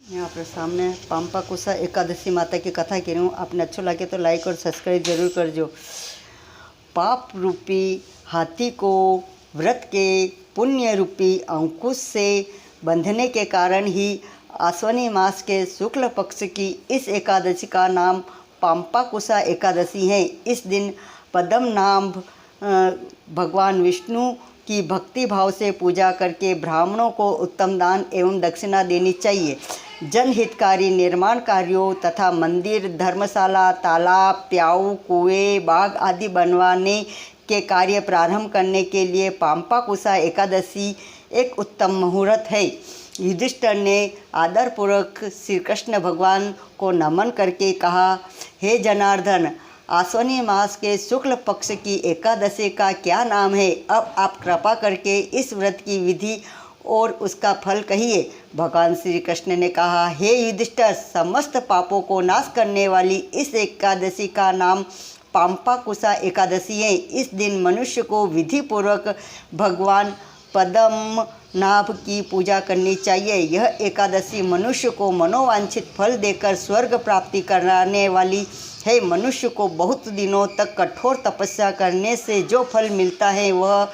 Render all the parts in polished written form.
यहाँ पर सामने पाम्पाकुसा एकादशी माता की कथा कह रही हूँ। आपने अच्छा लगे तो लाइक और सब्सक्राइब जरूर कर जो। पाप रूपी हाथी को व्रत के पुण्य रूपी अंकुश से बंधने के कारण ही आश्विनी मास के शुक्ल पक्ष की इस एकादशी का नाम पाम्पाकुसा एकादशी है। इस दिन पद्मनाभ भगवान विष्णु की भक्ति भाव से पूजा करके ब्राह्मणों को उत्तम दान एवं दक्षिणा देनी चाहिए। जनहितकारी निर्माण कार्यों तथा मंदिर, धर्मशाला, तालाब, प्याऊ, कुएं, बाग आदि बनवाने के कार्य प्रारंभ करने के लिए पाम्पाकुसा एकादशी एक उत्तम मुहूर्त है। युधिष्ठिर ने आदरपूर्वक श्री कृष्ण भगवान को नमन करके कहा, हे जनार्दन, आश्विनी मास के शुक्ल पक्ष की एकादशी का क्या नाम है? अब आप कृपा करके इस व्रत की विधि और उसका फल कहिए। भगवान श्री कृष्ण ने कहा, हे युधिष्ठिर, समस्त पापों को नाश करने वाली इस एकादशी का नाम पाम्पाकुसा एकादशी है। इस दिन मनुष्य को विधि पूर्वक भगवान पद्मनाभ की पूजा करनी चाहिए। यह एकादशी मनुष्य को मनोवांछित फल देकर स्वर्ग प्राप्ति कराने वाली है। मनुष्य को बहुत दिनों तक कठोर तपस्या करने से जो फल मिलता है वह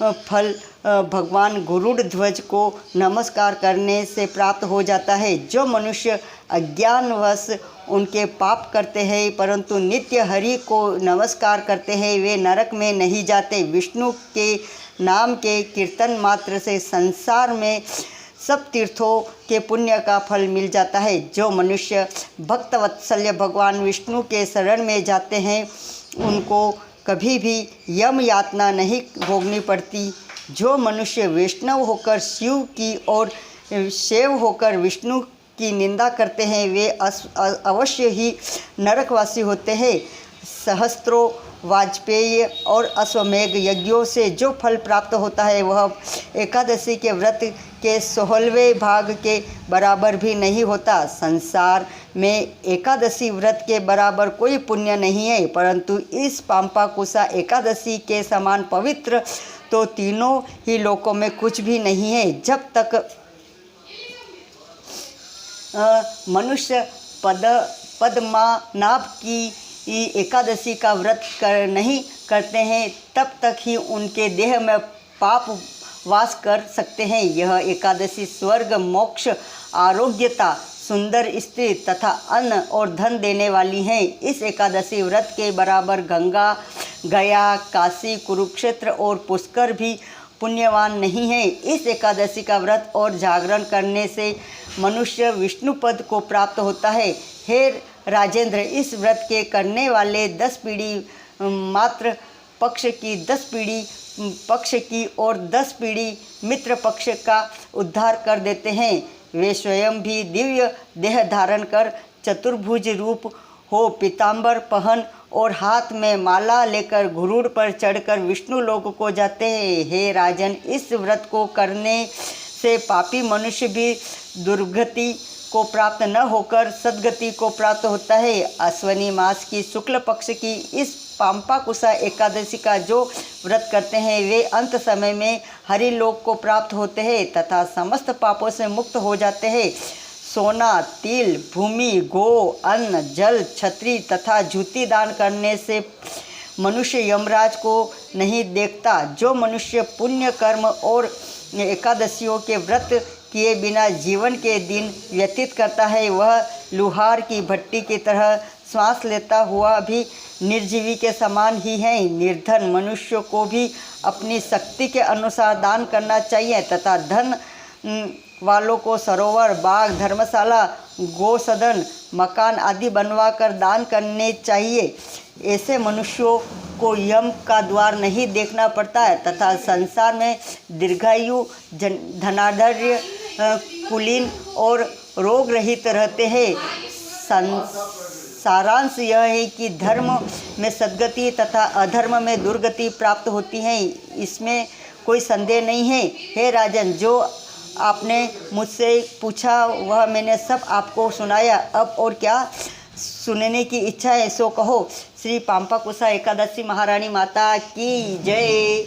फल भगवान गरुड़ ध्वज को नमस्कार करने से प्राप्त हो जाता है। जो मनुष्य अज्ञानवश उनके पाप करते हैं परंतु नित्य हरि को नमस्कार करते हैं, वे नरक में नहीं जाते। विष्णु के नाम के कीर्तन मात्र से संसार में सब तीर्थों के पुण्य का फल मिल जाता है। जो मनुष्य भक्तवत्सल्य भगवान विष्णु के शरण में जाते हैं उनको कभी भी यम यातना नहीं भोगनी पड़ती। जो मनुष्य वैष्णव होकर शिव की और शैव होकर विष्णु की निंदा करते हैं वे अवश्य ही नरकवासी होते हैं। सहस्त्रों वाजपेयी और अश्वमेघ यज्ञों से जो फल प्राप्त होता है वह एकादशी के व्रत के 16वें भाग के बराबर भी नहीं होता। संसार में एकादशी व्रत के बराबर कोई पुण्य नहीं है, परंतु इस पाम्पाकुसा एकादशी के समान पवित्र तो तीनों ही लोकों में कुछ भी नहीं है। जब तक मनुष्य पद्मनाभ की एकादशी का व्रत नहीं करते हैं तब तक ही उनके देह में पाप वास कर सकते हैं। यह एकादशी स्वर्ग, मोक्ष, आरोग्यता, सुंदर स्त्री तथा अन्न और धन देने वाली है। इस एकादशी व्रत के बराबर गंगा, गया, काशी, कुरुक्षेत्र और पुष्कर भी पुण्यवान नहीं है। इस एकादशी का व्रत और जागरण करने से मनुष्य विष्णु पद को प्राप्त होता है। हे राजेंद्र, इस व्रत के करने वाले 10 पीढ़ी मात्र पक्ष की 10 पीढ़ी पक्ष की और 10 पीढ़ी मित्र पक्ष का उद्धार कर देते हैं। वे स्वयं भी दिव्य देह धारण कर चतुर्भुज रूप हो पीताम्बर पहन और हाथ में माला लेकर गरुड़ पर चढ़कर विष्णु लोक को जाते हैं। हे राजन, इस व्रत को करने से पापी मनुष्य भी दुर्गति को प्राप्त न होकर सद्गति को प्राप्त होता है। अश्विनी मास की शुक्ल पक्ष की इस पाम्पाकुसा एकादशी का जो व्रत करते हैं वे अंत समय में हरिलोक को प्राप्त होते हैं तथा समस्त पापों से मुक्त हो जाते हैं। सोना, तिल, भूमि, गो, अन्न, जल, छत्री तथा जूती दान करने से मनुष्य यमराज को नहीं देखता। जो मनुष्य पुण्य कर्म और एकादशियों के व्रत किए बिना जीवन के दिन व्यतीत करता है वह लुहार की भट्टी की तरह श्वास लेता हुआ भी निर्जीवी के समान ही है। निर्धन मनुष्य को भी अपनी शक्ति के अनुसार दान करना चाहिए तथा धन वालों को सरोवर, बाग, धर्मशाला, गौसदन, मकान आदि बनवा कर दान करने चाहिए। ऐसे मनुष्यों को यम का द्वार नहीं देखना पड़ता है तथा संसार में दीर्घायु, धनाढ्य, कुलीन और रोग रहित रहते हैं। सारांश यह है कि धर्म में सद्गति तथा अधर्म में दुर्गति प्राप्त होती है, इसमें कोई संदेह नहीं है। हे राजन, जो आपने मुझसे पूछा वह मैंने सब आपको सुनाया। अब और क्या सुनने की इच्छा है सो कहो। श्री पाम्पाकुसा एकादशी महारानी माता की जय।